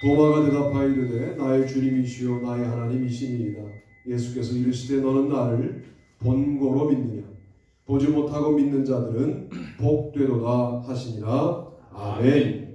도마가 대답하여 이르되 나의 주님이시요 나의 하나님이시니이다. 예수께서 이르시되 너는 나를 본고로 믿느냐? 보지 못하고 믿는 자들은 복되도다 하시니라. 아멘.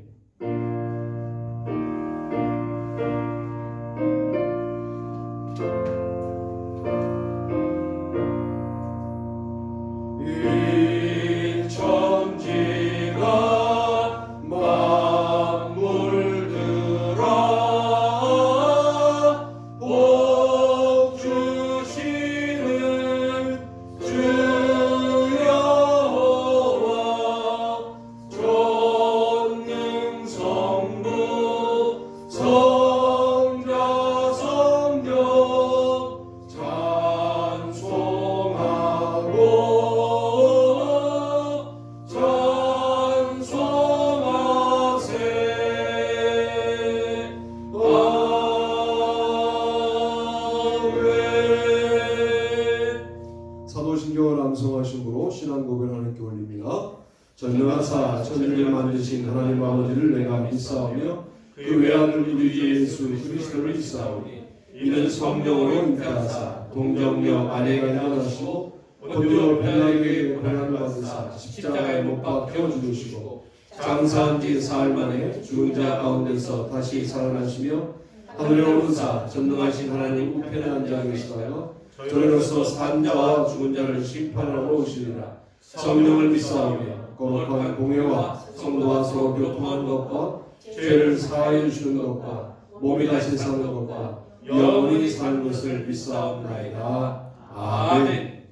사도신경을 암송하심으로 신앙고백을 하나님께 올립니다. 전능하사 천지를 만드신 하나님 아버지를 내가 믿사오며 그 외아들 우리 주 예수 그리스도를 믿사오니 이는 성령으로 잉태하사 동정녀 아내가 일어나시고 본디오 빌라도에게 고난을 받으사 십자가에 못 박혀 죽으시고 장사한 지 사흘 만에 죽은 자 가운데서 다시 살아나시며 하늘에 오르사 전능하신 하나님 우편에 앉아 계시다가 저리로서 산 자와 죽은 자를 심판하러 오시리라. 성령을 믿사오며 거룩한 공예와 성도와 서로 교통하는 것과 죄를 사하여 주시는 것과 몸이 다시 사는 것과 영원히 사는 것을 믿사옵나이다. 아멘.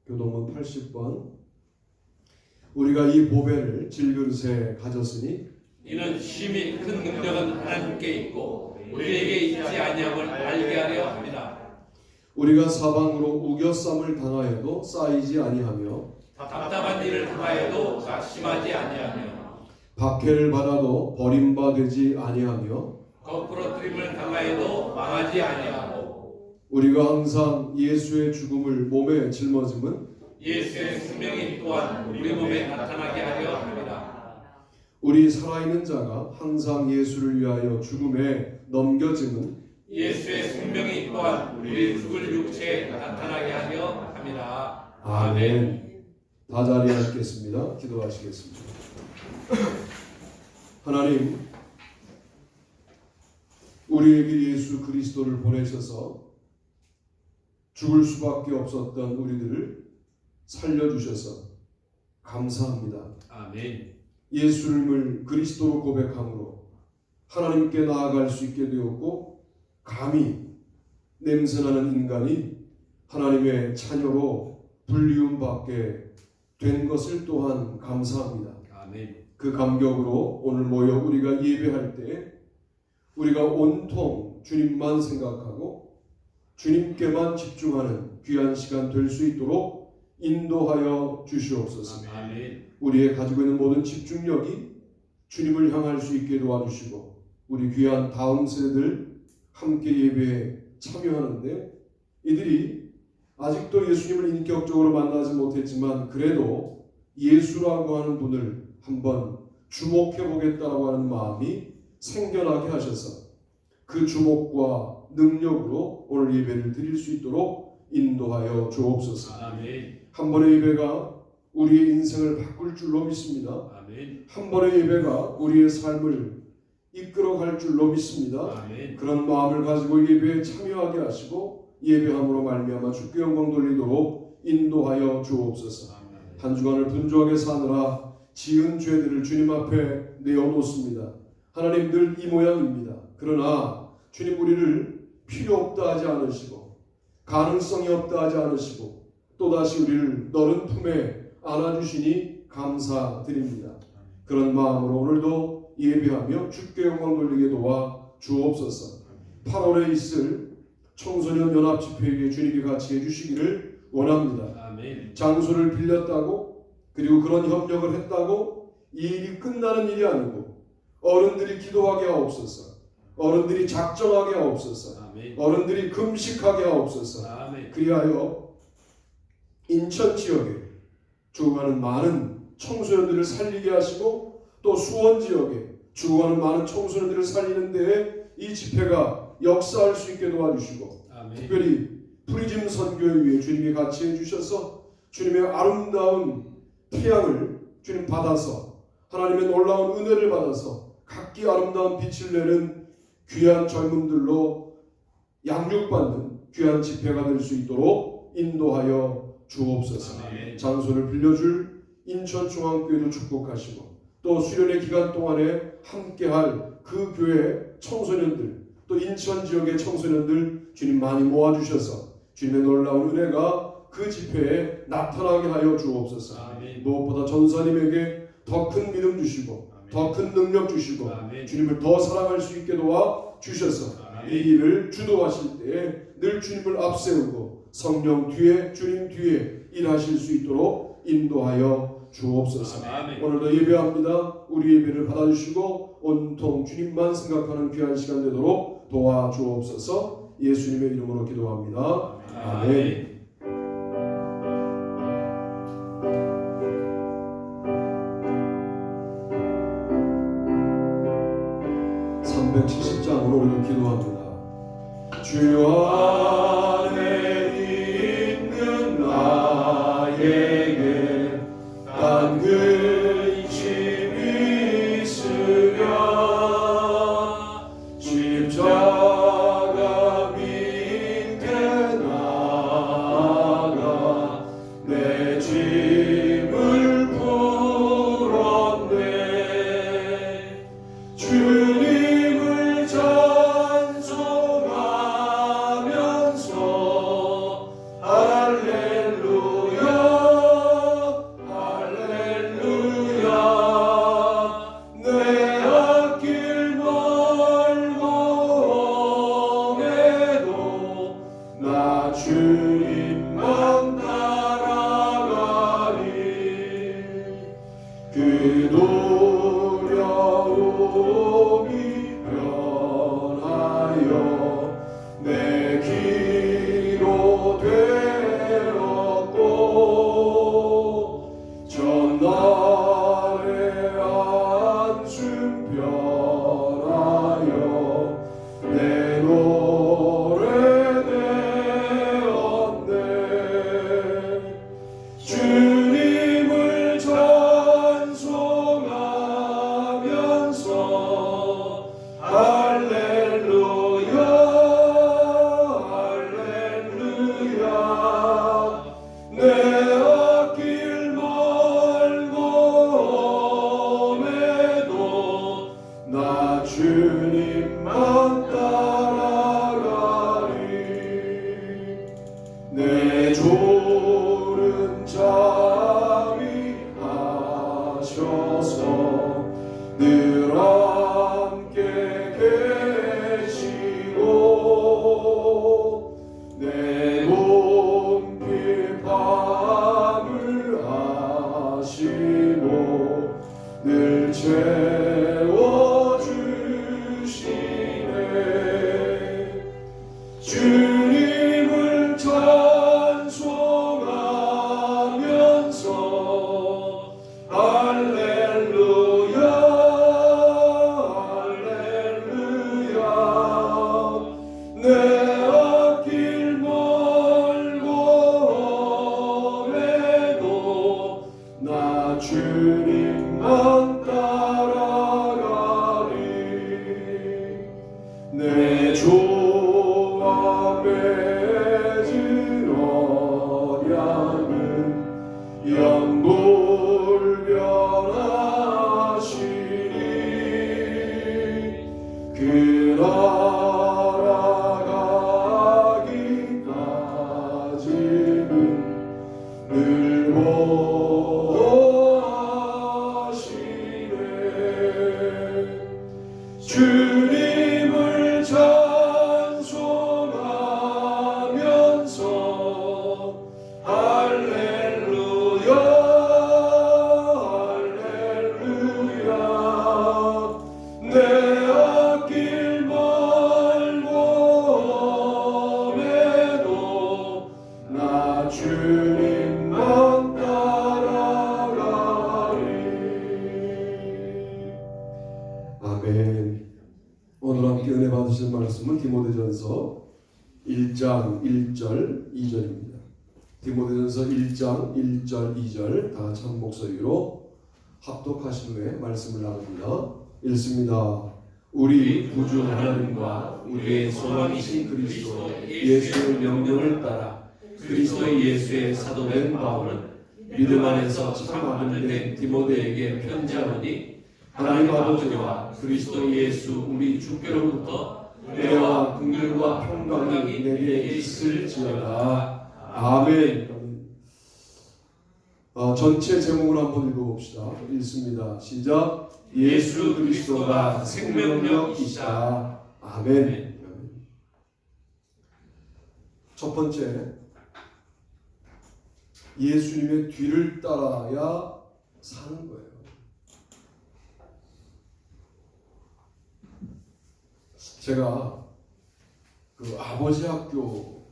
교동문 80번. 우리가 이 보배를 질그릇에 가졌으니 이는 심히 큰 능력은 하나님께 있고 우리에게 있지 아니함을 알게 하려 합니다. 우리가 사방으로 우겨쌈을 당하여도 쌓이지 아니하며 답답한 일을 당하여도 낙심하지 아니하며 박해를 받아도 버림받지 아니하며 거꾸러뜨림을 당하여도 망하지 아니하고 우리가 항상 예수의 죽음을 몸에 짊어짐은 예수의 생명이 또한 우리 몸에 나타나게 하려 합니다. 우리 살아있는 자가 항상 예수를 위하여 죽음에 넘겨짐은 예수의 생명이 또한 우리 죽을 육체에 나타나게 하려 합니다. 아멘. 다 자리에 앉겠습니다. 기도하시겠습니다. 하나님, 우리에게 예수 그리스도를 보내셔서 죽을 수밖에 없었던 우리들을 살려주셔서 감사합니다. 아멘. 예수님을 그리스도로 고백함으로 하나님께 나아갈 수 있게 되었고 감히 냄새나는 인간이 하나님의 자녀로 불리움받게 된 것을 또한 감사합니다. 아멘. 그 감격으로 오늘 모여 우리가 예배할 때 우리가 온통 주님만 생각하고 주님께만 집중하는 귀한 시간 될 수 있도록 인도하여 주시옵소서. 아멘. 우리의 가지고 있는 모든 집중력이 주님을 향할 수 있게 도와주시고 우리 귀한 다음 세대들 함께 예배에 참여하는데 이들이 아직도 예수님을 인격적으로 만나지 못했지만 그래도 예수라고 하는 분을 한번 주목해 보겠다고 하는 마음이 생겨나게 하셔서 그 주목과 능력으로 오늘 예배를 드릴 수 있도록 인도하여 주옵소서. 아멘. 한 번의 예배가 우리의 인생을 바꿀 줄로 믿습니다. 아멘. 한 번의 예배가 우리의 삶을 이끌어갈 줄로 믿습니다. 아멘. 그런 마음을 가지고 예배에 참여하게 하시고 예배함으로 말미암아 주께 영광 돌리도록 인도하여 주옵소서. 한 주간을 분주하게 사느라 지은 죄들을 주님 앞에 내어놓습니다. 하나님 늘 이 모양입니다. 그러나 주님 우리를 필요 없다 하지 않으시고 가능성이 없다 하지 않으시고 또다시 우리를 너른 품에 안아주시니 감사드립니다. 그런 마음으로 오늘도 예배하며 주께 영광 돌리게 도와 주옵소서. 8월에 있을 청소년 연합 집회에 주님이 같이 해주시기를 원합니다. 아멘. 장소를 빌렸다고 그리고 그런 협력을 했다고 이 일이 끝나는 일이 아니고 어른들이 기도하게 하옵소서. 어른들이 작정하게 하옵소서. 아멘. 어른들이 금식하게 하옵소서. 아멘. 그리하여 인천 지역에 죽어가는 많은 청소년들을 살리게 하시고 또 수원 지역에 죽어가는 많은 청소년들을 살리는 데에 이 집회가 역사할 수 있게 도와주시고 아멘. 특별히 프리즘 선교회 위에 주님이 같이 해주셔서 주님의 아름다운 태양을 주님 받아서 하나님의 놀라운 은혜를 받아서 각기 아름다운 빛을 내는 귀한 젊은들로 양육받는 귀한 집회가 될 수 있도록 인도하여 주옵소서. 아멘. 장소를 빌려줄 인천중앙교회도 축복하시고 또 수련의 기간 동안에 함께할 그 교회 청소년들 또 인천 지역의 청소년들 주님 많이 모아주셔서 주님의 놀라운 은혜가 그 집회에 나타나게 하여 주옵소서. 아멘. 무엇보다 전사님에게 더 큰 믿음 주시고 더 큰 능력 주시고 아멘. 주님을 더 사랑할 수 있게 도와주셔서 아멘. 이 일을 주도하실 때에 늘 주님을 앞세우고 성령 뒤에 주님 뒤에 일하실 수 있도록 인도하여 주옵소서. 아멘. 오늘도 예배합니다. 우리 예배를 받아주시고 온통 주님만 생각하는 귀한 시간 되도록 도와주옵소서. 예수님의 이름으로 기도합니다. 아멘. 370장으로 우리는 기도합니다. 주여 안에 있는 나에게 단 근심이 있으랴 십자가 밑에 나가 내 짐을 풀었네 주님을 찬송하면서 할렐루야 할렐루야 내 앞길 멀고 험해도 나 주님만 따라가리 그 두려움이 변하여 내 기로 되었고 전날의 한숨 변하여 내 노래 되었네 주님을 찬송하면서 할렐루야 할렐루야 내 앞길 멀고 험해도 나 주님만 따라가리 내 졸은 잠이 하셔서 늘 함께 계시고 내 몸길 밤을 하시고 늘 채워주시네 주님을 찬송하면서 할렐루야 할렐루야 내 앞길 멀고 험해도 나 주님만 따라가리 내 조와 맺은 언약은 영불변하시니 그 나라 가기까지는 늘 모하시네 은혜 받으시는 말씀은 디모데전서 1장 1절 2절입니다. 디모데전서 1장 1절 2절 다 같이 한 목소리로 합독하신 후에 말씀을 나눕니다. 읽습니다. 우리 구주 하나님과 우리의 소망이신 그리스도 예수의 명령을 따라 그리스도 예수의 사도된 바울은 믿음 안에서 참 아들된 디모데에게 편지하노니 하나님 아버지와 그리스도 예수 우리 주께로부터 은혜와 긍휼과 평강이 내게 있을지어다. 아멘. 전체 제목을 한번 읽어봅시다. 읽습니다. 시작. 예수 그리스도가 생명력이시다. 아멘. 첫 번째, 예수님의 뒤를 따라야 사는 거예요. 제가 그 아버지 학교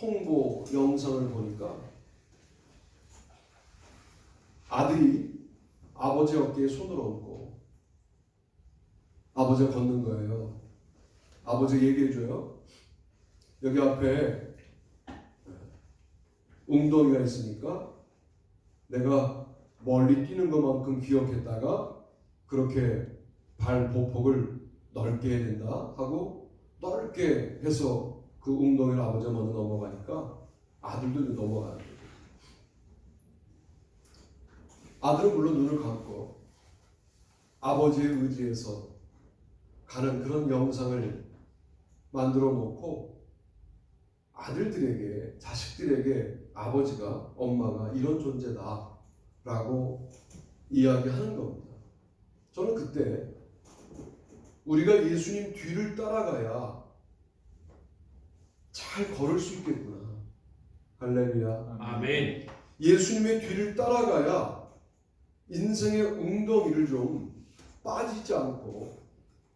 홍보 영상을 보니까 아들이 아버지 어깨에 손을 얹고 아버지가 걷는 거예요. 아버지가 얘기해줘요. 여기 앞에 웅덩이가 있으니까 내가 멀리 뛰는 것만큼 기억했다가 그렇게 발 보폭을 넓게 해야 된다 하고 넓게 해서 그 웅덩이를 아버지가 먼저 넘어가니까 아들도 넘어가는 거예요. 아들은 물론 눈을 감고 아버지의 의지에서 가는 그런 영상을 만들어 놓고 아들들에게, 자식들에게 아버지가, 엄마가 이런 존재다 라고 이야기하는 겁니다. 저는 그때 우리가 예수님 뒤를 따라가야 잘 걸을 수 있겠구나. 할렐루야. 아멘. 예수님의 뒤를 따라가야 인생의 웅덩이를 좀 빠지지 않고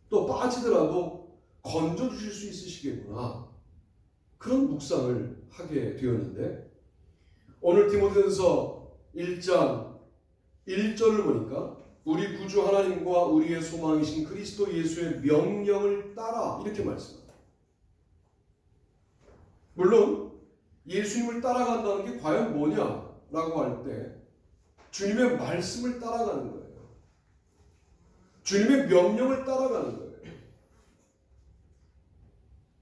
또 빠지더라도 건져주실 수 있으시겠구나. 그런 묵상을 하게 되었는데 오늘 디모데전서 1장 1절을 보니까 우리 구주 하나님과 우리의 소망이신 그리스도 예수의 명령을 따라 이렇게 말씀합니다. 물론 예수님을 따라간다는 게 과연 뭐냐라고 할 때 주님의 말씀을 따라가는 거예요. 주님의 명령을 따라가는 거예요.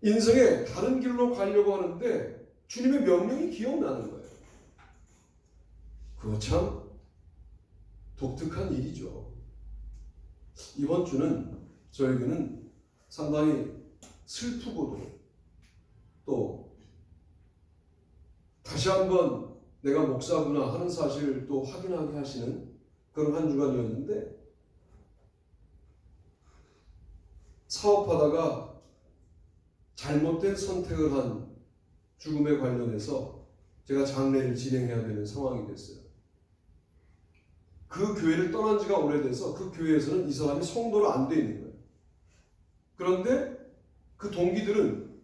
인생에 다른 길로 가려고 하는데 주님의 명령이 기억나는 거예요. 그거 참 독특한 일이죠. 이번 주는 저에게는 상당히 슬프고도 또 다시 한번 내가 목사구나 하는 사실을 또 확인하게 하시는 그런 한 주간이었는데 사업하다가 잘못된 선택을 한 죽음에 관련해서 제가 장례를 진행해야 되는 상황이 됐어요. 그 교회를 떠난 지가 오래돼서 그 교회에서는 이 사람이 성도로 안 돼 있는 거예요. 그런데 그 동기들은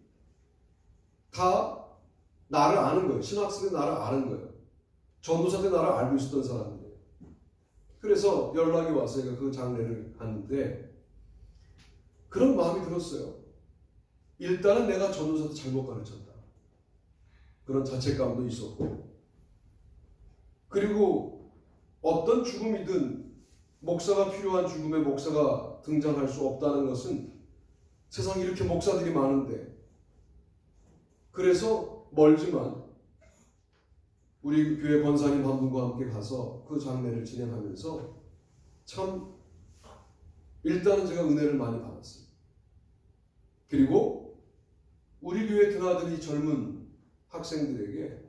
다 나를 아는 거예요. 신학생이 나를 아는 거예요. 전도사 때 나를 알고 있었던 사람인데. 그래서 연락이 와서 제가 그 장례를 하는데 그런 마음이 들었어요. 일단은 내가 전도사 때 잘못 가르쳤다. 그런 자책감도 있었고 그리고 어떤 죽음이든 목사가 필요한 죽음에 목사가 등장할 수 없다는 것은 세상에 이렇게 목사들이 많은데 그래서 멀지만 우리 교회 권사님 한 분과 함께 가서 그 장례를 진행하면서 참 일단은 제가 은혜를 많이 받았어요. 그리고 우리 교회 드나든 이 젊은 학생들에게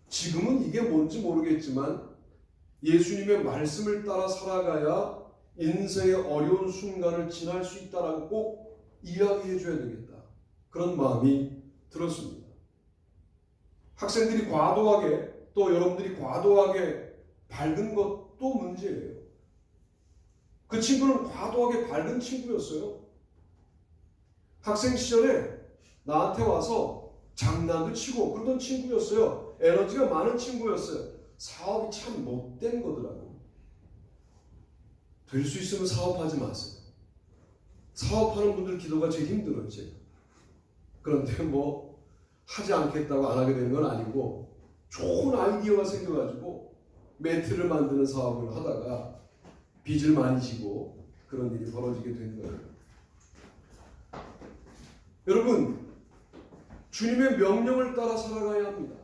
지금은 이게 뭔지 모르겠지만 예수님의 말씀을 따라 살아가야 인생의 어려운 순간을 지날 수 있다라고 꼭 이야기해 줘야 되겠다. 그런 마음이 들었습니다. 학생들이 과도하게 또 여러분들이 과도하게 밝은 것도 문제예요. 그 친구는 과도하게 밝은 친구였어요. 학생 시절에 나한테 와서 장난도 치고 그러던 친구였어요. 에너지가 많은 친구였어요. 사업이 참 못된 거더라고요. 될 수 있으면 사업하지 마세요. 사업하는 분들 기도가 제일 힘들어요, 제가. 그런데 뭐 하지 않겠다고 안 하게 되는 건 아니고 좋은 아이디어가 생겨가지고 매트를 만드는 사업을 하다가 빚을 많이 지고 그런 일이 벌어지게 된 거예요. 여러분, 주님의 명령을 따라 살아가야 합니다.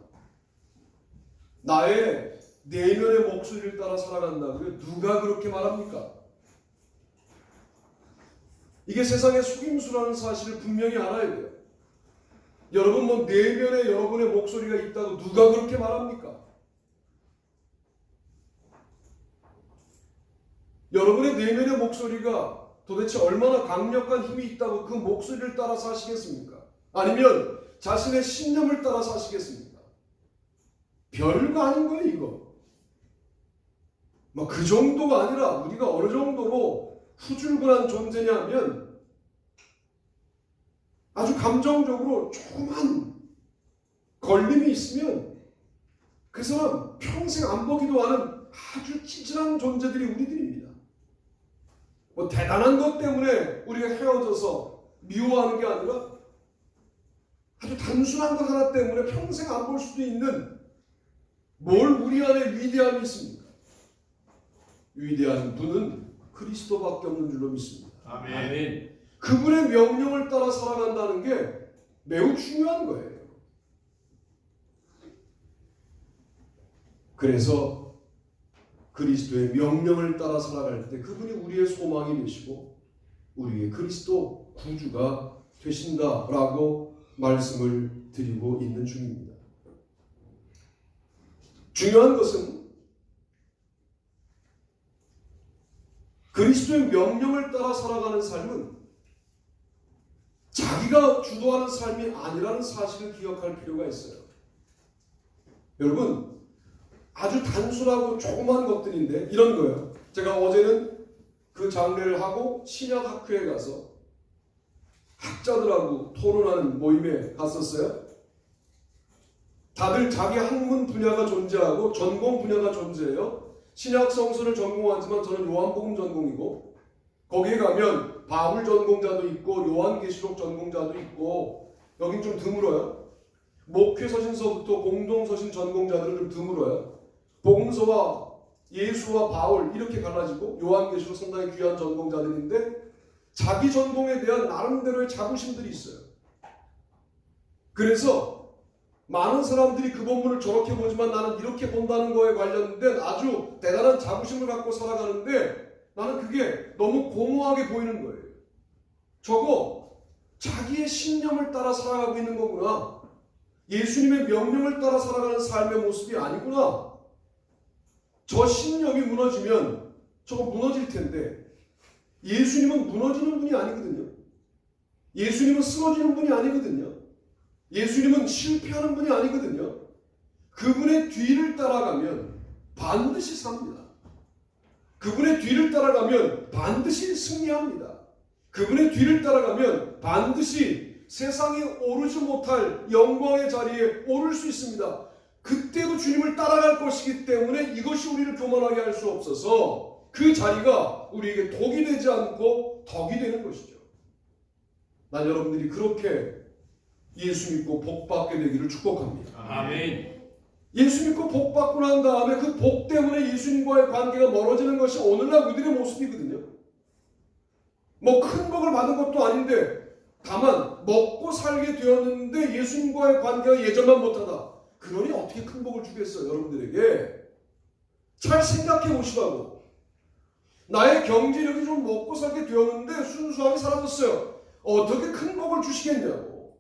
나의 내면의 목소리를 따라 살아간다고요? 누가 그렇게 말합니까? 이게 세상의 속임수라는 사실을 분명히 알아야 돼요. 여러분, 뭐 내면에 여러분의 목소리가 있다고 누가 그렇게 말합니까? 여러분의 내면의 목소리가 도대체 얼마나 강력한 힘이 있다고 그 목소리를 따라 사시겠습니까? 아니면 자신의 신념을 따라 사시겠습니까? 별거 아닌 거예요, 이거. 뭐 그 정도가 아니라 우리가 어느 정도로 후줄근한 존재냐면 아주 감정적으로 조그만 걸림이 있으면 그 사람 평생 안 보기도 하는 아주 찌질한 존재들이 우리들입니다. 뭐 대단한 것 때문에 우리가 헤어져서 미워하는 게 아니라 아주 단순한 것 하나 때문에 평생 안 볼 수도 있는 뭘 우리 안에 위대함이 있습니까? 위대한 분은 그리스도밖에 없는 줄로 믿습니다. 아멘. 그분의 명령을 따라 살아간다는 게 매우 중요한 거예요. 그래서 그리스도의 명령을 따라 살아갈 때 그분이 우리의 소망이 되시고 우리의 그리스도 구주가 되신다라고 말씀을 드리고 있는 중입니다. 중요한 것은 그리스도의 명령을 따라 살아가는 삶은 자기가 주도하는 삶이 아니라는 사실을 기억할 필요가 있어요. 여러분, 아주 단순하고 조그만 것들인데 이런 거예요. 제가 어제는 그 장례를 하고 신약학회에 가서 학자들하고 토론하는 모임에 갔었어요. 다들 자기 학문 분야가 존재하고 전공 분야가 존재해요. 신약 성서를 전공하지만 저는 요한복음 전공이고 거기에 가면 바울 전공자도 있고 요한계시록 전공자도 있고 여긴 좀 드물어요. 목회서신서부터 공동서신 전공자들은 좀 드물어요. 복음서와 예수와 바울 이렇게 갈라지고 요한계시록 상당히 귀한 전공자들인데 자기 전공에 대한 나름대로의 자부심들이 있어요. 그래서 많은 사람들이 그 본문을 저렇게 보지만 나는 이렇게 본다는 거에 관련된 아주 대단한 자부심을 갖고 살아가는데 나는 그게 너무 공허하게 보이는 거예요. 저거 자기의 신념을 따라 살아가고 있는 거구나. 예수님의 명령을 따라 살아가는 삶의 모습이 아니구나. 저 신념이 무너지면 저거 무너질 텐데 예수님은 무너지는 분이 아니거든요. 예수님은 쓰러지는 분이 아니거든요. 예수님은 실패하는 분이 아니거든요. 그분의 뒤를 따라가면 반드시 삽니다. 그분의 뒤를 따라가면 반드시 승리합니다. 그분의 뒤를 따라가면 반드시 세상에 오르지 못할 영광의 자리에 오를 수 있습니다. 그때도 주님을 따라갈 것이기 때문에 이것이 우리를 교만하게 할 수 없어서 그 자리가 우리에게 독이 되지 않고 덕이 되는 것이죠. 난 여러분들이 그렇게 예수 믿고 복 받게 되기를 축복합니다. 아멘. 예수 믿고 복 받고 난 다음에 그 복 때문에 예수님과의 관계가 멀어지는 것이 오늘날 우리들의 모습이거든요. 뭐 큰 복을 받은 것도 아닌데 다만 먹고 살게 되었는데 예수님과의 관계가 예전만 못하다. 그러니 어떻게 큰 복을 주겠어요, 여러분들에게? 잘 생각해 보시라고. 나의 경제력이 좀 먹고 살게 되었는데 순수하게 사라졌어요. 어떻게 큰 복을 주시겠냐고.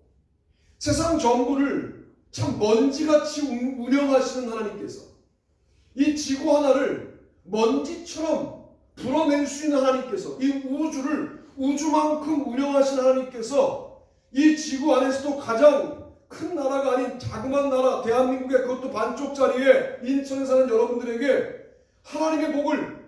세상 전부를 참 먼지같이 운영하시는 하나님께서 이 지구 하나를 먼지처럼 불어낼 수 있는 하나님께서 이 우주를 우주만큼 운영하시는 하나님께서 이 지구 안에서도 가장 큰 나라가 아닌 자그마한 나라 대한민국의 그것도 반쪽짜리에 인천에 사는 여러분들에게 하나님의 복을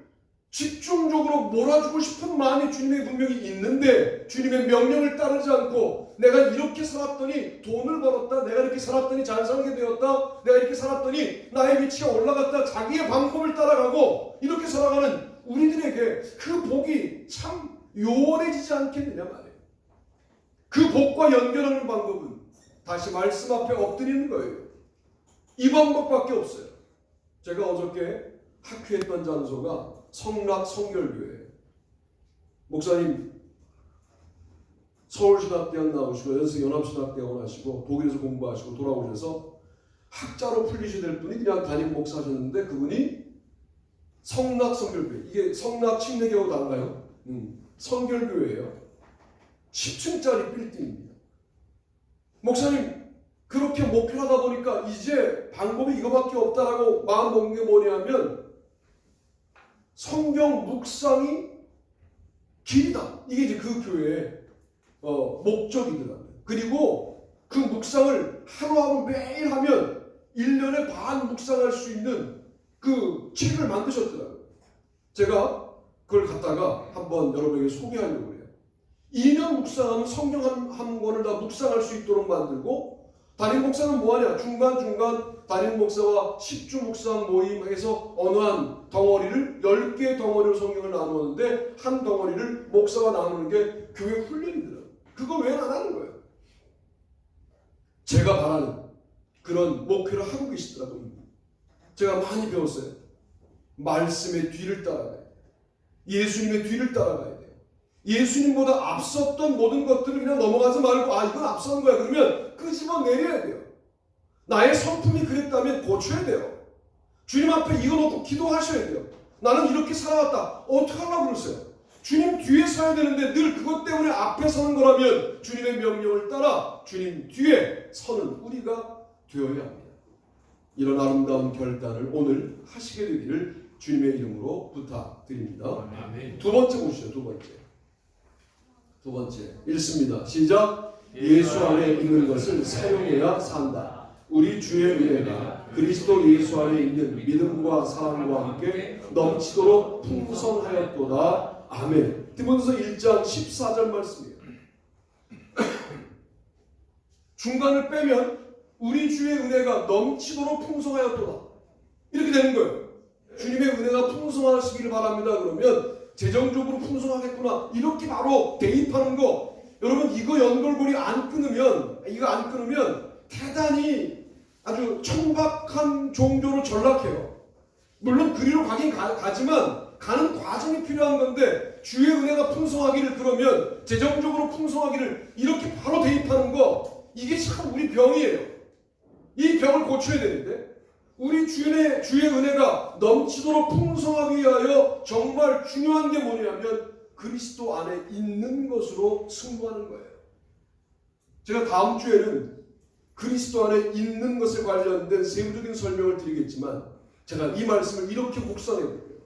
집중적으로 몰아주고 싶은 마음이 주님의 분명히 있는데 주님의 명령을 따르지 않고 내가 이렇게 살았더니 돈을 벌었다, 내가 이렇게 살았더니 잘 살게 되었다, 내가 이렇게 살았더니 나의 위치가 올라갔다, 자기의 방법을 따라가고 이렇게 살아가는 우리들에게 그 복이 참 요원해지지 않겠느냐 말이에요. 그 복과 연결하는 방법은 다시 말씀 앞에 엎드리는 거예요. 이 방법밖에 없어요. 제가 어저께 학회했던 장소가 성락 성결교회예요. 목사님 서울신학대학 나오시고 연합신학대학원 하시고 독일에서 공부하시고 돌아오셔서 학자로 풀리셔야 될 분이 그냥 담임 목사셨는데 그분이 성락 성결교회, 이게 성락 침례교하고 달라요. 성결교회예요. 10층짜리 빌딩입니다. 목사님 그렇게 목표를 하다 보니까 이제 방법이 이거밖에 없다라고 마음 먹는 게 뭐냐면 성경 묵상이 길이다. 이게 이제 그 교회의 목적이더라고요. 그리고 그 묵상을 하루하루 매일 하면 1년에 반 묵상할 수 있는 그 책을 만드셨더라고요. 제가 그걸 갖다가 한번 여러분에게 소개하려고 해요. 2년 묵상하면 성경 한 권을 다 묵상할 수 있도록 만들고, 담임 목사는 뭐하냐? 중간중간 담임 목사와 10주 묵상 모임해서 어느 한 덩어리를 10개의 덩어리로 성경을 나누었는데 한 덩어리를 목사와 나누는 게 교회 훈련이더라고요. 그거 왜 안 하는 거예요? 제가 바라는 그런 목표를 하고 계시더라고요. 제가 많이 배웠어요. 말씀의 뒤를 따라가야 돼요. 예수님의 뒤를 따라가야 돼요. 예수님보다 앞섰던 모든 것들을 그냥 넘어가지 말고 이건 앞선 거야 그러면 끄집어내려야 돼요. 나의 성품이 그랬다면 고쳐야 돼요. 주님 앞에 이거 놓고 기도하셔야 돼요. 나는 이렇게 살아왔다. 어떻게 하려고 그러세요? 주님 뒤에 서야 되는데 늘 그것 때문에 앞에 서는 거라면 주님의 명령을 따라 주님 뒤에 서는 우리가 되어야 합니다. 이런 아름다운 결단을 오늘 하시게 되기를 주님의 이름으로 부탁드립니다. 아멘. 두 번째 보시죠. 두 번째 읽습니다. 시작. 예수 안에 있는 것을 사용해야 산다. 우리 주의 은혜가 그리스도 예수 안에 있는 믿음과 사랑과 함께 넘치도록 풍성하였도다. 아멘. 디모데서 1장 14절 말씀이에요. 중간을 빼면 우리 주의 은혜가 넘치도록 풍성하였도다. 이렇게 되는 거예요. 주님의 은혜가 풍성하시기를 바랍니다. 그러면 재정적으로 풍성하겠구나. 이렇게 바로 대입하는 거. 여러분 이거 연결고리 안 끊으면 대단히 아주 천박한 종교로 전락해요. 물론 그리로 가긴 가지만 가는 과정이 필요한 건데 주의 은혜가 풍성하기를 그러면 재정적으로 풍성하기를 이렇게 바로 대입하는 거 이게 참 우리 병이에요. 이 병을 고쳐야 되는데 우리 주의 은혜가 넘치도록 풍성하기 위하여 정말 중요한 게 뭐냐면 그리스도 안에 있는 것으로 승부하는 거예요. 제가 다음 주에는 그리스도 안에 있는 것에 관련된 세부적인 설명을 드리겠지만 제가 이 말씀을 이렇게 묵상해 볼게요.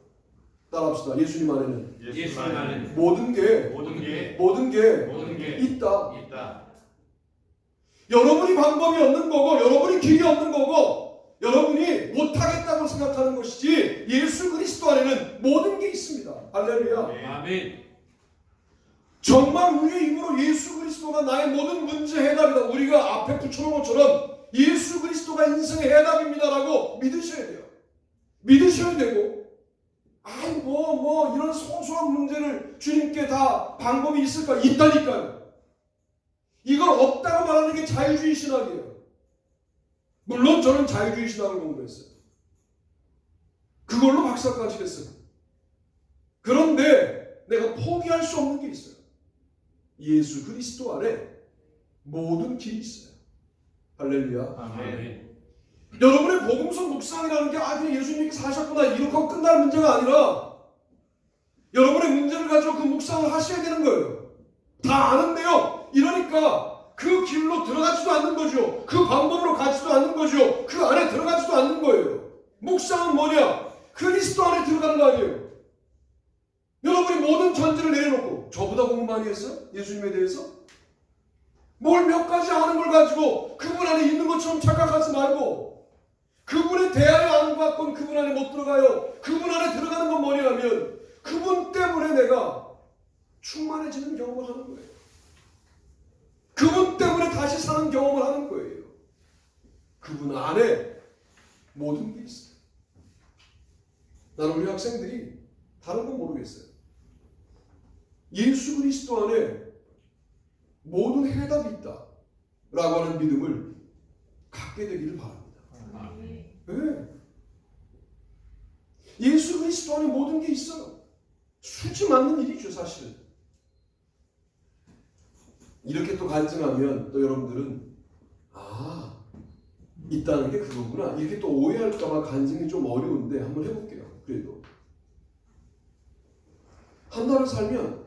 따라합시다. 예수님 안에는 모든 게 있다. 여러분이 방법이 없는 거고 여러분이 길이 없는 거고 여러분이 못하겠다고 생각하는 것이지 예수 그리스도 안에는 모든 게 있습니다. 할렐루야. 아멘. 정말 우리의 힘으로 예수 그리스도가 나의 모든 문제 해답이다. 우리가 앞에 붙여놓은 것처럼 예수 그리스도가 인생의 해답입니다라고 믿으셔야 돼요. 믿으셔야 되고 이런 소소한 문제를 주님께 다 방법이 있을까? 있다니까요. 이걸 없다고 말하는 게 자유주의 신학이에요. 물론 저는 자유주의 신학을 공부했어요. 그걸로 박사까지 했어요. 그런데 내가 포기할 수 없는 게 있어요. 예수 그리스도 안에 모든 길이 있어요. 할렐루야. 아멘. 여러분의 복음서 묵상이라는 게 그냥 예수님이 사셨구나 이렇게 하고 끝날 문제가 아니라 여러분의 문제를 가지고 그 묵상을 하셔야 되는 거예요. 다 아는데요. 이러니까 그 길로 들어가지도 않는 거죠. 그 방법으로 가지도 않는 거죠. 그 안에 들어가지도 않는 거예요. 묵상은 뭐냐? 그리스도 안에 들어가는 거 아니에요. 여러분이 모든 전제를 내려놓고 저보다 공부 많이 했어요? 예수님에 대해서? 뭘 몇 가지 아는 걸 가지고 그분 안에 있는 것처럼 착각하지 말고 그분에 대하여 아는 것 같고는 그분 안에 못 들어가요. 그분 안에 들어가는 건 뭐냐면 그분 때문에 내가 충만해지는 경험을 하는 거예요. 그분 때문에 다시 사는 경험을 하는 거예요. 그분 안에 모든 게 있어요. 나는 우리 학생들이 다른 건 모르겠어요. 예수 그리스도 안에 모든 해답이 있다 라고 하는 믿음을 갖게 되기를 바랍니다. 네. 예수 그리스도 안에 모든 게 있어요. 수지 맞는 일이죠, 사실은. 이렇게 또 간증하면 또 여러분들은 있다는 게 그거구나 이렇게 또 오해할까봐 간증이 좀 어려운데 한번 해볼게요. 그래도 한 달을 살면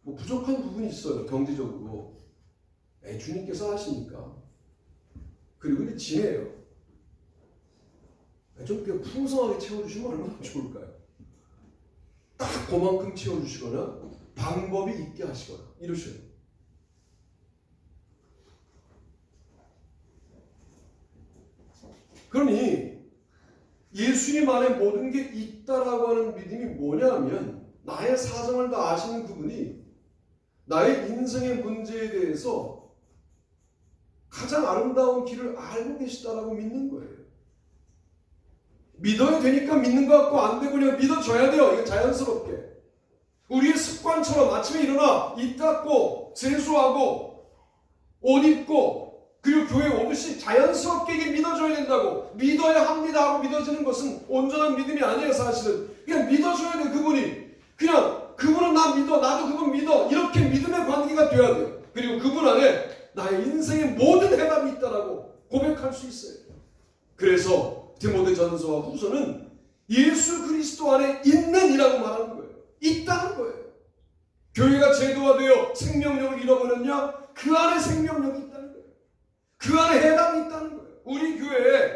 뭐 부족한 부분이 있어요. 경제적으로 주님께서 하시니까. 그리고 이제 지내요. 좀 풍성하게 채워주시면 얼마나 좋을까요? 딱 그만큼 채워주시거나 방법이 있게 하시거나 이러셔요. 그러니 예수님 안에 모든 게 있다라고 하는 믿음이 뭐냐면 나의 사정을 다 아시는 그분이 나의 인생의 문제에 대해서 가장 아름다운 길을 알고 계시다라고 믿는 거예요. 믿어야 되니까 믿는 것 같고 안 되고 그냥 믿어줘야 돼요. 이거 자연스럽게. 우리의 습관처럼 아침에 일어나 입 닦고 세수하고 옷 입고 그리고 교회 오듯이 자연스럽게 이게 믿어줘야 된다고 믿어야 합니다 하고 믿어지는 것은 온전한 믿음이 아니에요. 사실은 그냥 믿어줘야 돼. 그분이 그냥 그분은 나 믿어 나도 그분 믿어 이렇게 믿음의 관계가 돼야 돼요. 그리고 그분 안에 나의 인생의 모든 해답이 있다라고 고백할 수 있어요. 그래서 디모데전서와 후서는 예수 그리스도 안에 있는 이라고 말하는 거예요. 있다는 거예요. 교회가 제도화되어 생명력을 잃어버렸냐? 그 안에 생명력이 있다는 거예요. 그 안에 해답이 있다는 거예요. 우리 교회에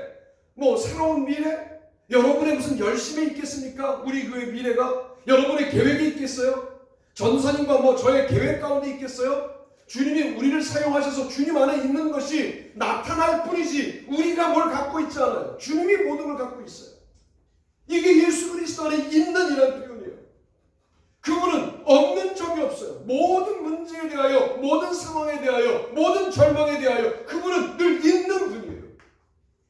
뭐 새로운 미래? 여러분의 무슨 열심이 있겠습니까? 우리 교회 미래가? 여러분의 계획이 있겠어요? 전사님과 뭐 저의 계획 가운데 있겠어요? 주님이 우리를 사용하셔서 주님 안에 있는 것이 나타날 뿐이지 우리가 뭘 갖고 있지 않아요. 주님이 모든 걸 갖고 있어요. 이게 예수 그리스도 안에 있는 이라는 표현이에요. 그분은 없는 적이 없어요. 모든 문제에 대하여, 모든 상황에 대하여, 모든 절망에 대하여 그분은 늘 있는 분이에요.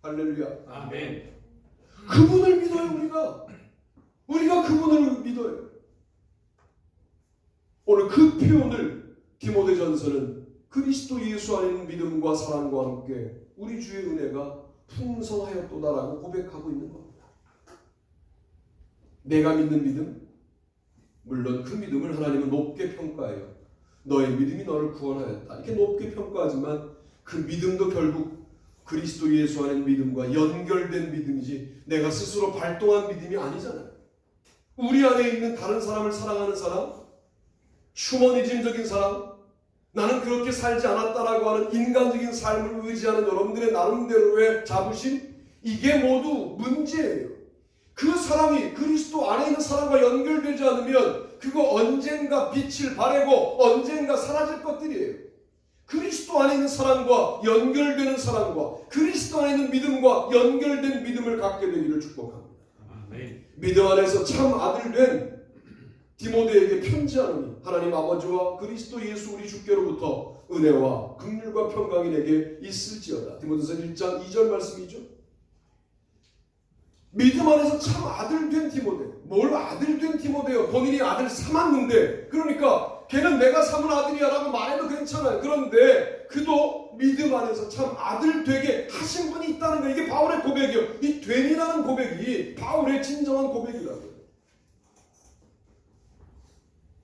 할렐루야. 아멘. 그분을 믿어요. 우리가 그분을 믿어요. 오늘 그 표현을 디모데전서는 그리스도 예수 안에 있는 믿음과 사랑과 함께 우리 주의 은혜가 풍성하였도다라고 고백하고 있는 겁니다. 내가 믿는 믿음, 물론 그 믿음을 하나님은 높게 평가해요. 너의 믿음이 너를 구원하였다. 이렇게 높게 평가하지만 그 믿음도 결국 그리스도 예수 안에 있는 믿음과 연결된 믿음이지 내가 스스로 발동한 믿음이 아니잖아요. 우리 안에 있는 다른 사람을 사랑하는 사람, 휴머니즘적인 사람, 나는 그렇게 살지 않았다라고 하는 인간적인 삶을 의지하는 여러분들의 나름대로의 자부심, 이게 모두 문제예요. 그 사람이 그리스도 안에 있는 사람과 연결되지 않으면 그거 언젠가 빛을 발하고 언젠가 사라질 것들이에요. 그리스도 안에 있는 사람과 연결되는 사람과 그리스도 안에 있는 믿음과 연결된 믿음을 갖게 되기를 축복합니다. 아멘. 믿음 안에서 참 아들 된 디모데에게 편지하노니 하나님 아버지와 그리스도 예수 우리 주께로부터 은혜와 긍휼과 평강이 내게 있을지어다. 디모데서 1장 2절 말씀이죠. 믿음 안에서 참 아들 된 디모데. 뭘 아들 된 디모데요? 본인이 아들 삼았는데 그러니까 걔는 내가 삼은 아들이야 라고 말해도 괜찮아요. 그런데 그도 믿음 안에서 참 아들 되게 하신 분이 있다는 거예요. 이게 바울의 고백이에요. 이 된이라는 고백이 바울의 진정한 고백이라고요.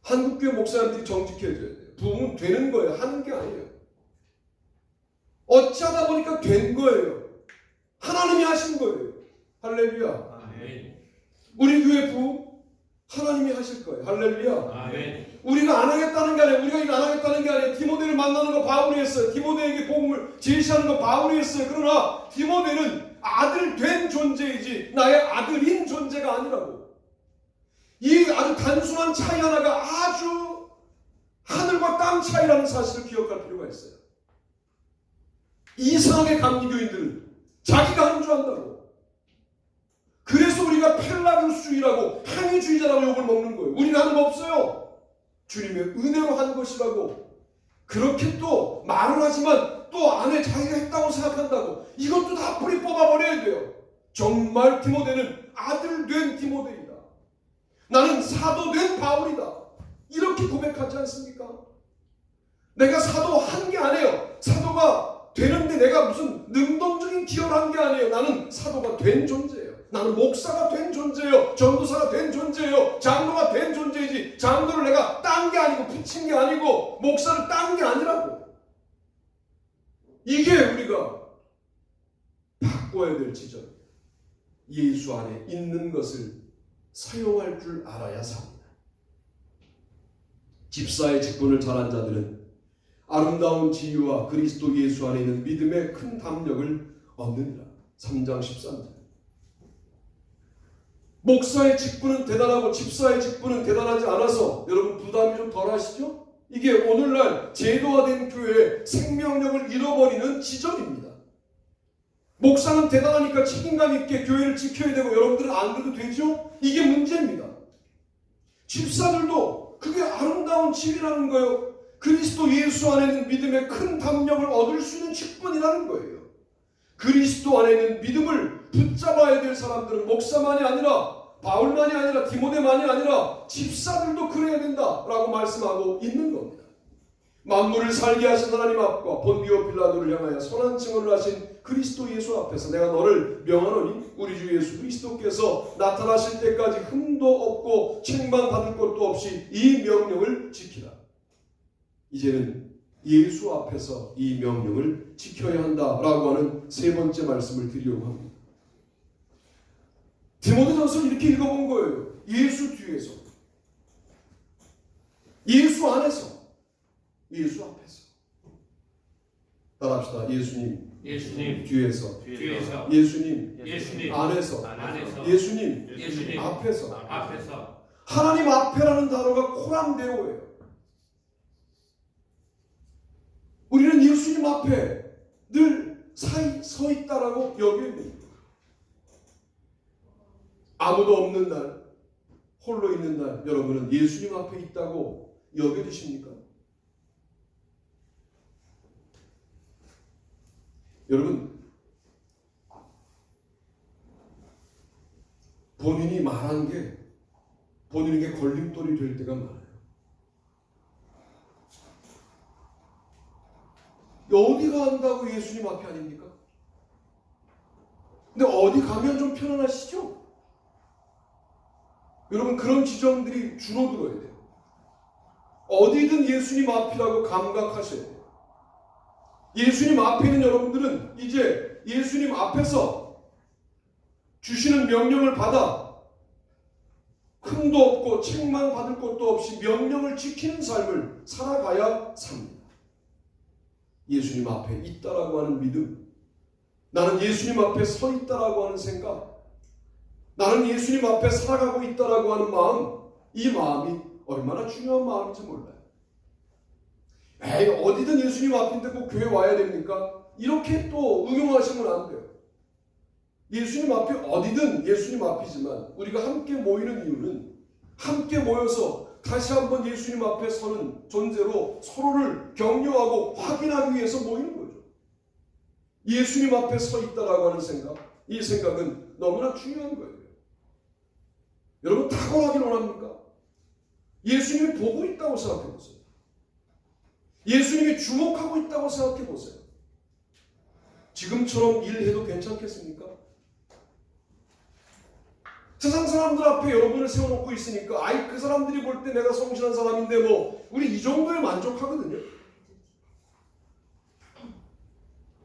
한국교회 목사님들이 정직해져야 돼요. 부흥은 되는 거예요. 하는 게 아니에요. 어찌하다 보니까 된 거예요. 하나님이 하신 거예요. 할렐루야. 아멘. 우리 교회 부흥 하나님이 하실 거예요. 할렐루야. 아멘. 우리가 안 하겠다는 게 아니에요. 우리가 이거 안 하겠다는 게 아니에요. 디모데를 만나는 거 바울이 했어요. 디모데에게 복음을 제시하는 거 바울이 했어요. 그러나 디모데는 아들 된 존재이지 나의 아들인 존재가 아니라고. 이 아주 단순한 차이 하나가 아주 하늘과 땅 차이라는 사실을 기억할 필요가 있어요. 이상하게 감리교인들은 자기가 하는 줄 안다고. 그래서 우리가 펠라기우스주의라고 행위주의자라고 욕을 먹는 거예요. 우리가 하는 거 없어요. 주님의 은혜로 한 것이라고. 그렇게 또 말을 하지만 또 안에 자기가 했다고 생각한다고. 이것도 다 뿌리 뽑아버려야 돼요. 정말 디모데는 아들 된 디모데이다. 나는 사도 된 바울이다. 고백하지 않습니까? 내가 사도 한 게 아니에요. 사도가 되는데 내가 무슨 능동적인 기여를 한 게 아니에요. 나는 사도가 된 존재예요. 나는 목사가 된 존재예요. 전도사가 된 존재예요. 장로가 된 존재이지, 장로를 내가 딴 게 아니고 붙인 게 아니고 목사를 딴 게 아니라고. 이게 우리가 바꿔야 될 지점. 예수 안에 있는 것을 사용할 줄 알아야 삽니다. 집사의 직분을 잘한 자들은 아름다운 지위와 그리스도 예수 안에 있는 믿음의 큰 담력을 얻느니라. 3장 13절. 목사의 직분은 대단하고 집사의 직분은 대단하지 않아서 여러분 부담이 좀 덜 하시죠? 이게 오늘날 제도화된 교회의 생명력을 잃어버리는 지점입니다. 목사는 대단하니까 책임감 있게 교회를 지켜야 되고 여러분들은 안 그래도 되죠? 이게 문제입니다. 집사들도 그게 아름다운 지위라는 거예요. 그리스도 예수 안에 있는 믿음의 큰 담력을 얻을 수 있는 직분이라는 거예요. 그리스도 안에 있는 믿음을 붙잡아야 될 사람들은 목사만이 아니라 바울만이 아니라 디모데만이 아니라 집사들도 그래야 된다라고 말씀하고 있는 겁니다. 만물을 살게 하신 하나님 앞과 본디오 빌라도를 향하여 선한 증언을 하신 그리스도 예수 앞에서 내가 너를 명하노니 우리 주 예수 그리스도께서 나타나실 때까지 흠도 없고 책망받을 것도 없이 이 명령을 지키라. 이제는 예수 앞에서 이 명령을 지켜야 한다라고 하는 세 번째 말씀을 드리려고 합니다. 디모데전서를 이렇게 읽어본 거예요. 예수 뒤에서, 예수 안에서, 예수 앞에서. 따라합시다. 예수님 뒤에서, 예수님 안에서, 예수님 앞에서. 하나님 앞에라는 단어가 코람데오예요. 우리는 예수님 앞에 늘 서 있다라고 여겨야 됩니다. 아무도 없는 날, 홀로 있는 날, 여러분은 예수님 앞에 있다고 여겨지십니까? 여러분, 본인이 말한 게 본인에게 걸림돌이 될 때가 많아요. 어디가 한다고 예수님 앞에 아닙니까? 근데 어디 가면 좀 편안하시죠? 여러분, 그런 지점들이 줄어들어야 돼요. 어디든 예수님 앞이라고 감각하셔야 돼요. 예수님 앞에 있는 여러분들은 이제 예수님 앞에서 주시는 명령을 받아 흠도 없고 책망받을 것도 없이 명령을 지키는 삶을 살아가야 삽니다. 예수님 앞에 있다라고 하는 믿음, 나는 예수님 앞에 서 있다라고 하는 생각, 나는 예수님 앞에 살아가고 있다라고 하는 마음, 이 마음이 얼마나 중요한 마음인지 몰라요. 에이, 어디든 예수님 앞인데 꼭 교회 와야 됩니까? 이렇게 또 응용하시면 안 돼요. 예수님 앞이 어디든 예수님 앞이지만 우리가 함께 모이는 이유는 함께 모여서 다시 한번 예수님 앞에 서는 존재로 서로를 격려하고 확인하기 위해서 모이는 거죠. 예수님 앞에 서 있다라고 하는 생각, 이 생각은 너무나 중요한 거예요. 여러분, 탁월하길 원합니까? 예수님이 보고 있다고 생각해 보세요. 예수님이 주목하고 있다고 생각해 보세요. 지금처럼 일해도 괜찮겠습니까? 세상 사람들 앞에 여러분을 세워놓고 있으니까 아이, 그 사람들이 볼 때 내가 성실한 사람인데 뭐 우리 이 정도에 만족하거든요.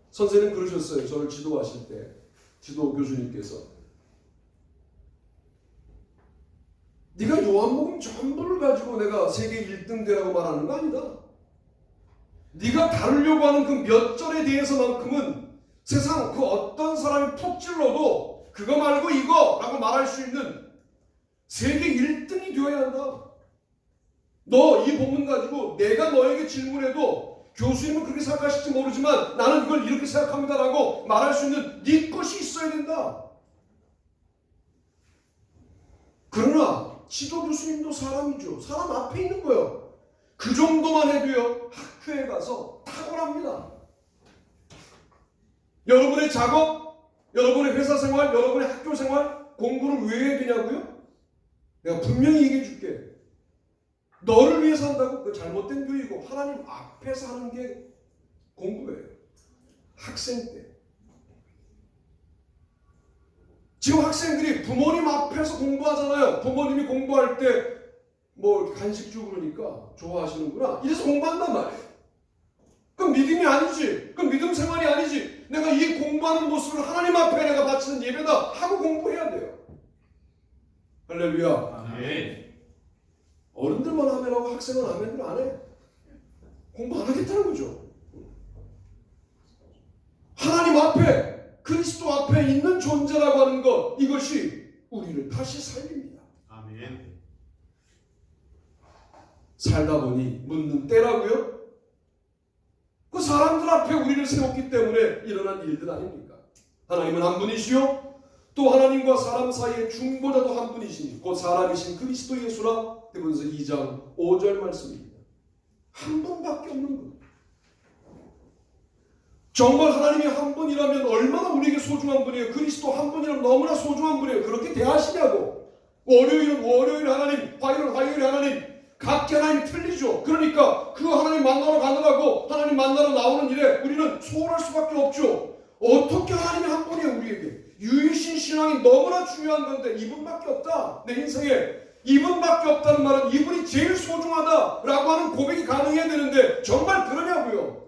선생님 그러셨어요. 저를 지도하실 때, 지도 교수님께서 네가 요한복음 전부를 가지고 내가 세계 1등 되라고 말하는 거 아니다. 네가 다루려고 하는 그 몇 절에 대해서만큼은 세상 그 어떤 사람이 푹 찔러도 그거 말고 이거라고 말할 수 있는 세계 1등이 되어야 한다. 너 이 본문 가지고 내가 너에게 질문해도 교수님은 그렇게 생각하실지 모르지만 나는 이걸 이렇게 생각합니다라고 말할 수 있는 네 것이 있어야 된다. 그러나 지도 교수님도 사람이죠. 사람 앞에 있는 거예요. 그 정도만 해도요, 학교에 가서 탁월합니다. 여러분의 작업, 여러분의 회사 생활, 여러분의 학교 생활, 공부를 왜 해야 되냐고요? 내가 분명히 얘기해 줄게. 너를 위해서 앞에서 한다고 그 잘못된 교육이고 하나님 앞에서 하는 게 공부예요. 학생 때. 지금 학생들이 부모님 앞에서 공부하잖아요. 부모님이 공부할 때 뭐 간식 주고 그러니까 좋아하시는구나. 이래서 공부한단 말이에요. 그럼 믿음이 아니지. 그럼 믿음 생활이 아니지. 내가 이 공부하는 모습을 하나님 앞에 내가 바치는 예배다 하고 공부해야 돼요. 할렐루야. 아멘. 어른들만 아멘하고 학생은 아멘을 안 해. 공부 안 하겠다는 거죠. 하나님 앞에, 그리스도 앞에 있는 존재라고 하는 것, 이것이 우리를 다시 살립니다. 아멘. 살다 보니 묻는 때라고요? 그 사람들 앞에 우리를 세웠기 때문에 일어난 일들 아닙니까? 하나님은 한 분이시요 또 하나님과 사람 사이의 중보자도 한 분이시니 곧 사람이신 그리스도 예수라. 디모데전서 2장 5절 말씀입니다. 한 분밖에 없는 분. 정말 하나님이 한 분이라면 얼마나 우리에게 소중한 분이에요. 그리스도 한 분이라면 너무나 소중한 분이에요. 그렇게 대하시냐고. 월요일은 월요일 하나님, 화요일은 화요일 하나님, 각기 하나님이 틀리죠. 그러니까 그 하나님 만나러 가느라고 하나님 만나러 나오는 일에 우리는 소홀할 수밖에 없죠. 어떻게 하나님이 한 분이에요 우리에게. 유일신 신앙이 너무나 중요한 건데 이분밖에 없다. 내 인생에 이분밖에 없다는 말은 이분이 제일 소중하다라고 하는 고백이 가능해야 되는데 정말 그러냐고요.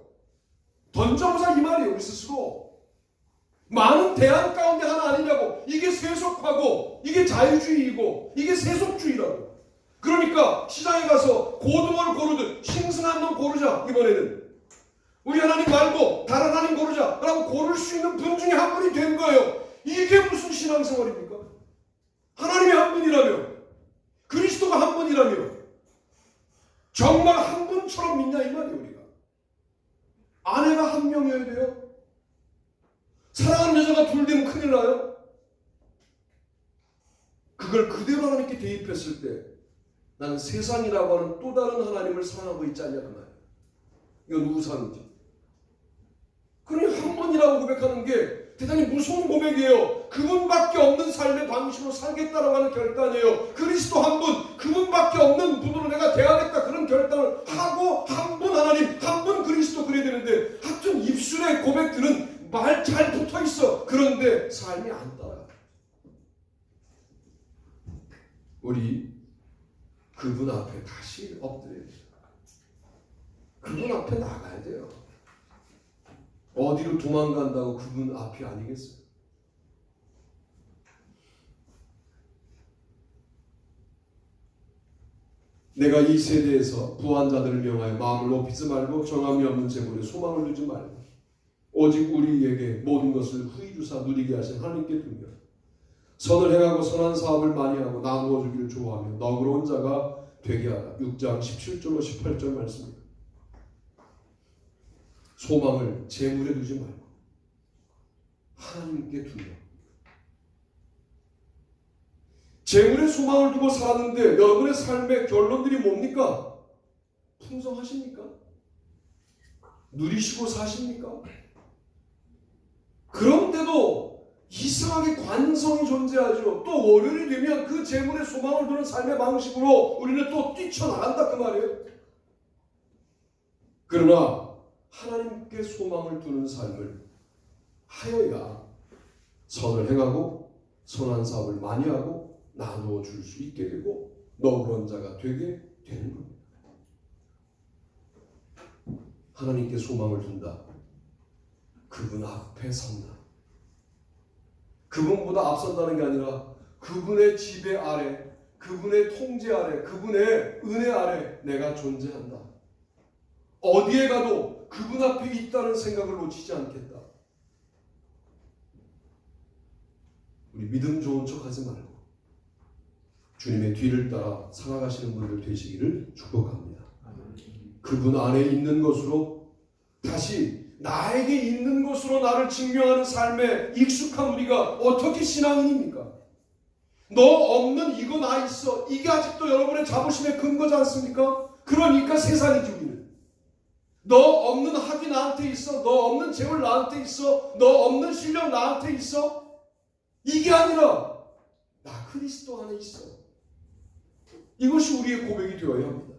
던져보자 이 말이에요. 우리 스스로. 많은 대안 가운데 하나 아니냐고. 이게 세속화고 이게 자유주의이고 이게 세속주의라고. 그러니까 시장에 가서 고등어를 고르듯 싱싱한 놈 고르자. 이번에는 우리 하나님 말고 다른 하나님 고르자 라고 고를 수 있는 분 중에 한 분이 된 거예요. 이게 무슨 신앙생활입니까? 하나님이 한 분이라며, 그리스도가 한 분이라며 정말 한 분처럼 믿냐 이 말이에요. 우리가 아내가 한 명이어야 돼요? 사랑하는 여자가 둘 되면 큰일 나요? 그걸 그대로 하나님께 대입했을 때 나는 세상이라고 하는 또 다른 하나님을 사랑하고 있지 않냐 그 말이에요. 이건 우상이죠. 그러니 한 분이라고 고백하는 게 대단히 무서운 고백이에요. 그분밖에 없는 삶의 방식으로 살겠다라고 하는 결단이에요. 그리스도 한 분, 그분밖에 없는 분으로 내가 대하겠다 그런 결단을 하고 한 분 하나님, 한 분 그리스도 그래야 되는데 하여튼 입술의 고백들은 말 잘 붙어있어. 그런데 삶이 안 따라가. 우리 그분 앞에 다시 엎드려야 돼요. 그분 앞에 나가야 돼요. 어디로 도망간다고 그분 앞이 아니겠어요? 내가 이 세대에서 부한자들을 명하여 마음을 높이지 말고 정함이 없는 재물에 소망을 두지 말고 오직 우리에게 모든 것을 후히 주사 누리게 하신 하나님께 두며 선을 행하고 선한 사업을 많이 하고 나누어 주기를 좋아하며 너그러운 자가 되게 하라. 6장 17절로 18절 말씀입니다. 소망을 재물에 두지 말고 하나님께 두며 재물에 소망을 두고 살았는데 여러분의 삶의 결론들이 뭡니까? 풍성하십니까? 누리시고 사십니까? 그런데도 이상하게 관성이 존재하죠. 또 월요일이 되면 그 재물에 소망을 두는 삶의 방식으로 우리는 또 뛰쳐나간다 그 말이에요. 그러나 하나님께 소망을 두는 삶을 하여야 선을 행하고 선한 사업을 많이 하고 나누어 줄 수 있게 되고 너그러운 자가 되게 되는 겁니다. 하나님께 소망을 둔다. 그분 앞에 선다. 그분보다 앞선다는 게 아니라 그분의 지배 아래, 그분의 통제 아래, 그분의 은혜 아래 내가 존재한다. 어디에 가도 그분 앞에 있다는 생각을 놓치지 않겠다. 우리 믿음 좋은 척 하지 말고 주님의 뒤를 따라 살아가시는 분들 되시기를 축복합니다. 그분 안에 있는 것으로 다시 나에게 있는 것으로 나를 증명하는 삶에 익숙한 우리가 어떻게 신앙인입니까? 너 없는 이거 나 있어. 이게 아직도 여러분의 자부심의 근거지 않습니까? 그러니까 세상이지 우리는. 너 없는 학위 나한테 있어. 너 없는 재물 나한테 있어. 너 없는 실력 나한테 있어. 이게 아니라 나 그리스도 안에 있어. 이것이 우리의 고백이 되어야 합니다.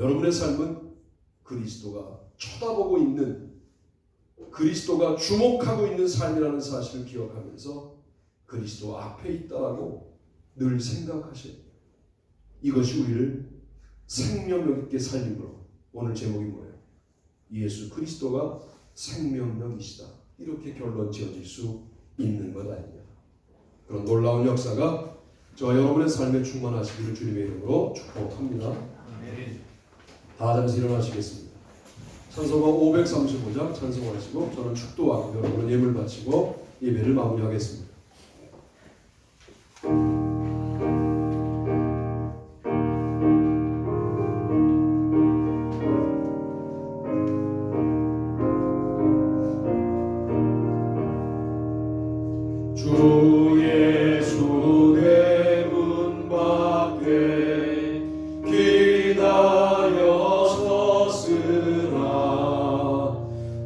여러분의 삶은 그리스도가 쳐다보고 있는, 그리스도가 주목하고 있는 삶이라는 사실을 기억하면서 그리스도 앞에 있다라고 늘 생각하셔야 돼요. 이것이 우리를 생명력 있게 살림으로, 오늘 제목이 뭐예요? 예수 그리스도가 생명력이시다. 이렇게 결론 지어질 수 있는 것 아니냐. 그런 놀라운 역사가 저와 여러분의 삶에 충만하시기를 주님의 이름으로 축복합니다. 다 앉아서 일어나시겠습니다. 찬송가 535장 찬송하시고 저는 축도하고 여러분은 예물 바치고 예배를 마무리하겠습니다. 주 예수 대문 밖에 기다려 섰으나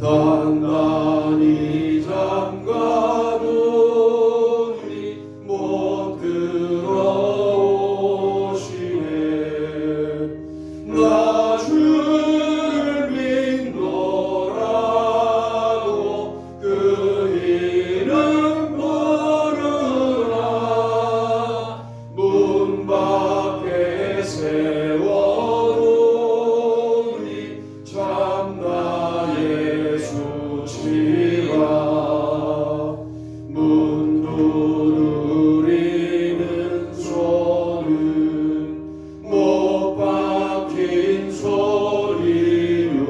단단히 잠가두니 못 들어오시네. 나 주를 믿노라고 그 이름 부르라. 문 밖에 세워두니 참나 예수 치라. 문 두드리는 손은 못 박힌 소리요.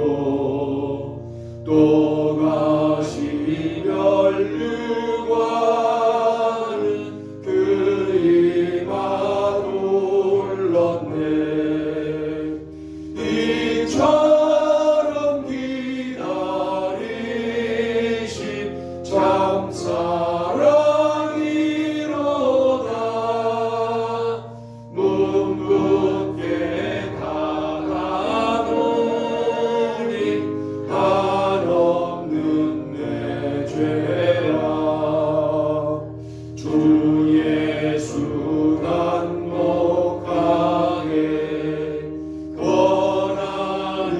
또 가시 멸류관은 그 이마 눌렀네. 이처럼 기다리신 참사랑이로다. 문 굳게 닫아두니 한없는 내 죄라. 주 예수 간곡하게 권하는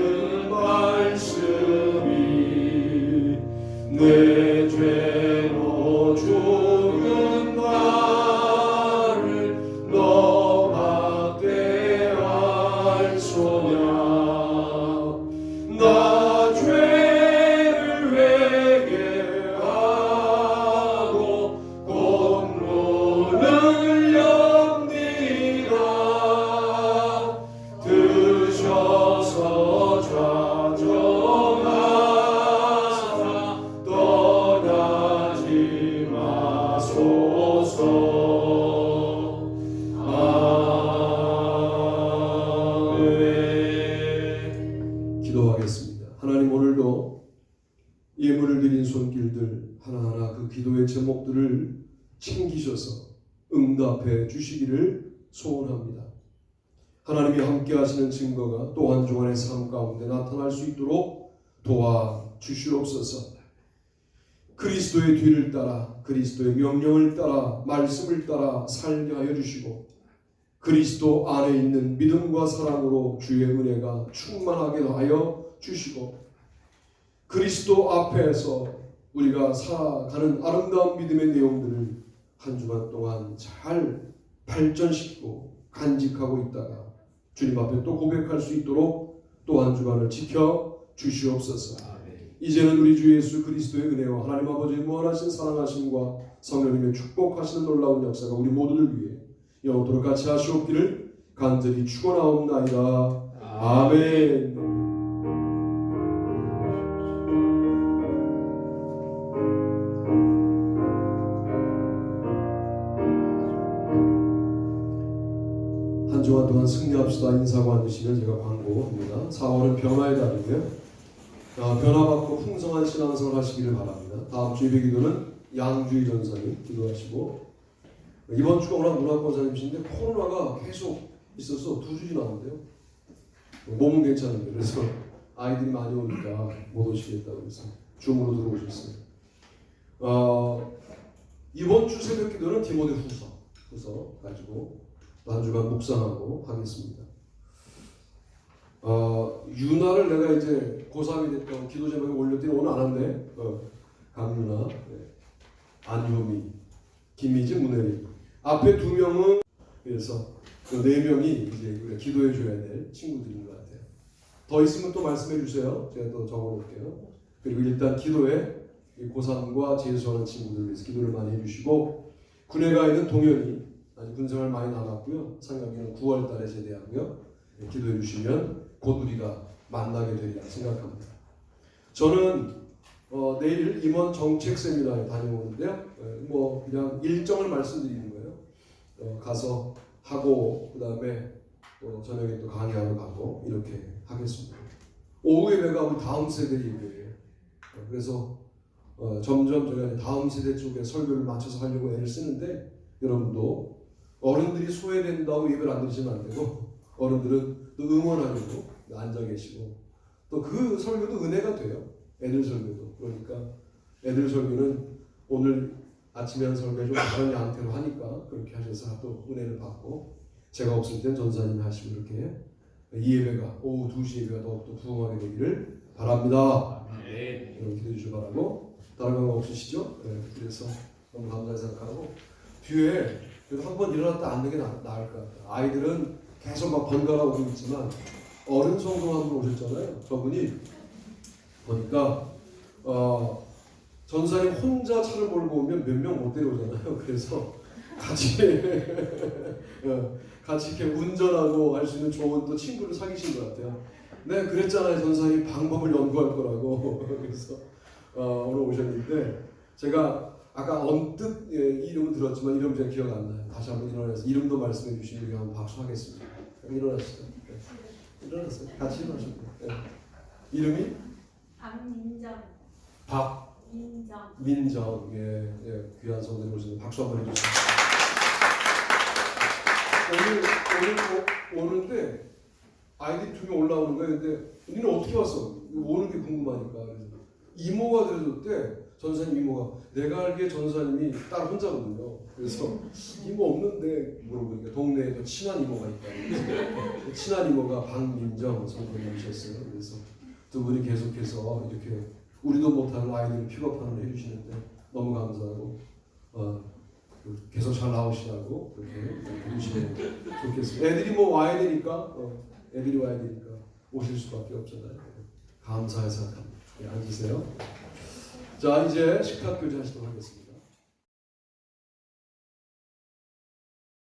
말씀이 내 죄로 죽은 나를 너밖에 알소냐. 나 죄를 회개하고 공로를 엽니다. 드셔서 좌정하사 떠나지 마소서. 아멘. 기도하겠습니다. 하나님, 오늘도 예물을 드린 손길들 하나하나 그 기도의 제목들을 챙기셔서 응답해 주시기를 소원합니다. 하나님이 함께 하시는 증거가 또 한 주간의 삶 가운데 나타날 수 있도록 도와주시옵소서. 그리스도의 뒤를 따라, 그리스도의 명령을 따라, 말씀을 따라 살게 하여 주시고, 그리스도 안에 있는 믿음과 사랑으로 주의 은혜가 충만하게 하여 주시고, 그리스도 앞에서 우리가 살아가는 아름다운 믿음의 내용들을 한 주간 동안 잘 발전시키고 간직하고 있다가 주님 앞에 또 고백할 수 있도록 또 한 주간을 지켜 주시옵소서. 이제는 우리 주 예수 그리스도의 은혜와 하나님 아버지의 무한하신 사랑하심과 성령님의 축복하시는 놀라운 역사가 우리 모두를 위해 영원토록 같이 하시옵기를 간절히 축원하옵나이다. 아멘. 한 주간 동안 승리합시다 인사하고 앉으시면 제가 광고합니다. 4월은 변화의 달이고요. 변화받고 풍성한 신앙생활 하시기를 바랍니다. 다음 주 예배 기도는 양주희 전사님 기도하시고, 이번 주가 워낙 문학권사님이신데 코로나가 계속 있어서 2주 지났는데요. 몸은 괜찮은데 그래서 아이들이 많이 오니까 못 오시겠다고 해서 줌으로 들어오셨어요. 이번 주 새벽 기도는 디모데 후서 가지고 한 주간 묵상하고 하겠습니다. 유나를 내가 이제 고3이 됐다고 기도 제목에 올렸더니 오늘 안 왔네. 강유나, 안효미, 김미지, 문혜리. 앞에 2명은 그래서 그 4명이 이제 우리가 기도해 줘야 될 친구들인 것 같아요. 더 있으면 또 말씀해 주세요. 제가 또 적어놓을게요. 그리고 일단 기도에 고3과 재수하는 친구들 위해서 기도를 많이 해주시고, 군에 가 있는 동현이 아직 군생활 많이 남았고요. 상gam이는 9월 달에 제대하고요. 기도해 주시면 곧 우리가 만나게 되리라 생각합니다. 저는 내일 임원 정책 세미나에 다녀오는데요. 뭐 그냥 일정을 말씀드리는 거예요. 가서 하고 그 다음에 저녁에 또 강의하러 가고 이렇게 하겠습니다. 오후 예배가 우리 다음 세대 예배예요. 그래서 점점 제가 다음 세대 쪽에 설교를 맞춰서 하려고 애를 쓰는데, 여러분도 어른들이 소외된다고 예배를 안 드리시면 안 되고, 어른들은 또 응원하려고 앉아 계시고, 또 그 설교도 은혜가 돼요. 애들 설교도. 그러니까 애들 설교는 오늘 아침에 한 설교 좀 다른 양태로 하니까 그렇게 하셔서 또 은혜를 받고, 제가 없을 땐 전사님이 하시고 이렇게 이 예배가 오후 2시 예배가 더욱더 부흥하게 되기를 바랍니다. 여러분 기도해 주시기 바라고. 다른 거 없으시죠? 네, 그래서 너무 감사히 생각하고, 뒤에 그래도 한 번 일어났다 앉는 게 나을 것 같아요. 아이들은 계속 막 번갈아 오고 있지만 어른 성도 한 분 오셨잖아요. 저분이 보니까 전사님 혼자 차를 몰고 오면 몇 명 못 데려오잖아요. 그래서 같이 같이 이렇게 운전하고 할 수 있는 좋은 또 친구를 사귀신 것 같아요. 네, 그랬잖아요. 전사님 방법을 연구할 거라고. 그래서 오늘 오셨는데, 제가 아까 언뜻 이름을 들었지만 이름 제가 기억 안 나요. 다시 한번 일어나서 이름도 말씀해 주시면 우리 한번 박수 하겠습니다. 일어나시죠. 네. 일어났어요. 같이 일어나시면 돼요. 네. 이름이? 박민정. 민정. 예, 귀한 성도님 오시는 박수 한번 해주세요. 오늘 오는데 아이들이 2명 올라오는 거예요. 근데 니는 어떻게 왔어? 오는 게 궁금하니까. 그래서 이모가 들어줬대. 전사님 이모가. 내가 알기에 전사님이 딸 혼자거든요. 그래서 이모 없는데 물어보니까 동네에 또 친한 이모가 있다. 그래서 친한 이모가 박민정 성도님이셨어요. 그래서 2분이 계속해서 이렇게 우리도 못하는 아이들을 픽업하는 걸 해주시는데 너무 감사하고, 계속 잘 나오시라고 그렇게 해주시면 좋겠습니다. 애들이 뭐 와야 되니까, 애들이 와야 되니까 오실 수밖에 없잖아요. 감사히 생각합니다. 네, 앉으세요. 자, 이제 식탁 교제 하시도록 하겠습니다.